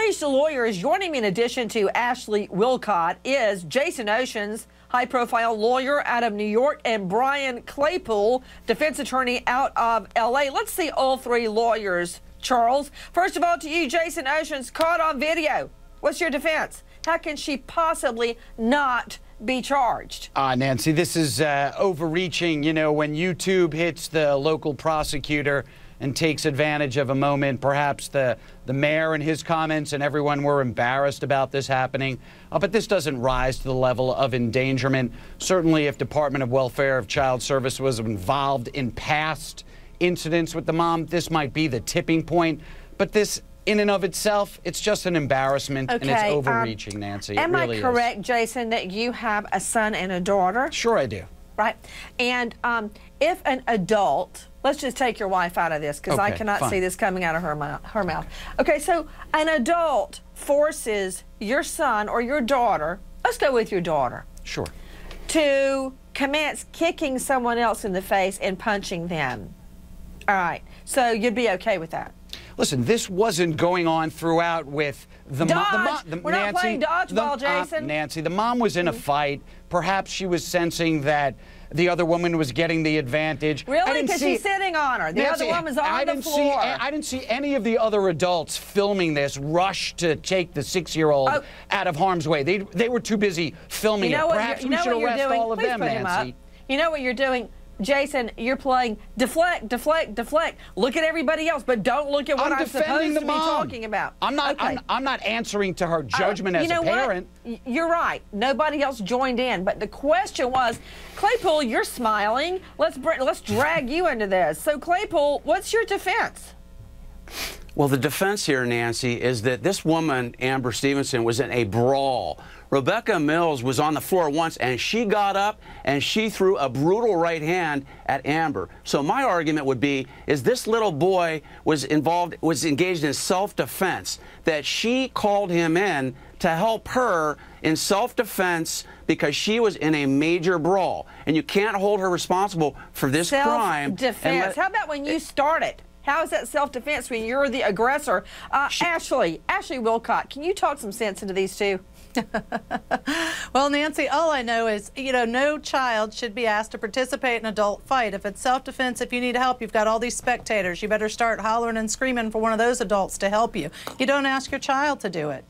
Unleashed lawyers. Joining me in addition to Ashley Wilcott is Jason Oceans, high-profile lawyer out of New York, and Brian Claypool, defense attorney out of L.A. Let's see all three lawyers, Charles. First of all, to you, Jason Oceans, caught on video. What's your defense? How can she possibly not be charged? Nancy, this is overreaching. You know, when YouTube hits the local prosecutor and takes advantage of a moment, perhaps the mayor and his comments and everyone were embarrassed about this happening. But this doesn't rise to the level of endangerment. Certainly, if Department of Welfare of Child Service was involved in past incidents with the mom, this might be the tipping point. But this, in and of itself, it's just an embarrassment, and it's overreaching, Nancy. Am I correct, Jason, that you have a son and a daughter? Sure I do. Right. And if an adult, let's just take your wife out of this because I cannot see this coming out of her mouth. Okay, so an adult forces your son or your daughter, let's go with your daughter. Sure. To commence kicking someone else in the face and punching them. All right. So you'd be okay with that? Listen, this wasn't going on throughout with the mom. We're not playing dodgeball, Jason. Nancy, the mom was in a fight. Perhaps she was sensing that the other woman was getting the advantage. Really? Because she's sitting on her. The other woman's on the floor. I didn't see any of the other adults filming this rush to take the 6-year-old out of harm's way. They were too busy filming it. Perhaps we should arrest all of them, Nancy. You know what you're doing? Jason, you're playing deflect, deflect, deflect. Look at everybody else, but don't look at what I'm supposed to be talking about. I'm not answering to her judgment as a parent. You're right. Nobody else joined in. But the question was, Claypool, you're smiling. Let's drag you into this. So, Claypool, what's your defense? Well, the defense here, Nancy, is that this woman, Amber Stevenson, was in a brawl. Rebecca Mills was on the floor once, and she got up and she threw a brutal right hand at Amber. So my argument would be, is this little boy was engaged in self-defense, that she called him in to help her in self-defense because she was in a major brawl. And you can't hold her responsible for this crime. Self-defense. How about when you started? How is that self-defense when you're the aggressor? Ashley Wilcott, can you talk some sense into these two? Well, Nancy, all I know is, no child should be asked to participate in an adult fight. If it's self-defense, if you need help, you've got all these spectators. You better start hollering and screaming for one of those adults to help you. You don't ask your child to do it.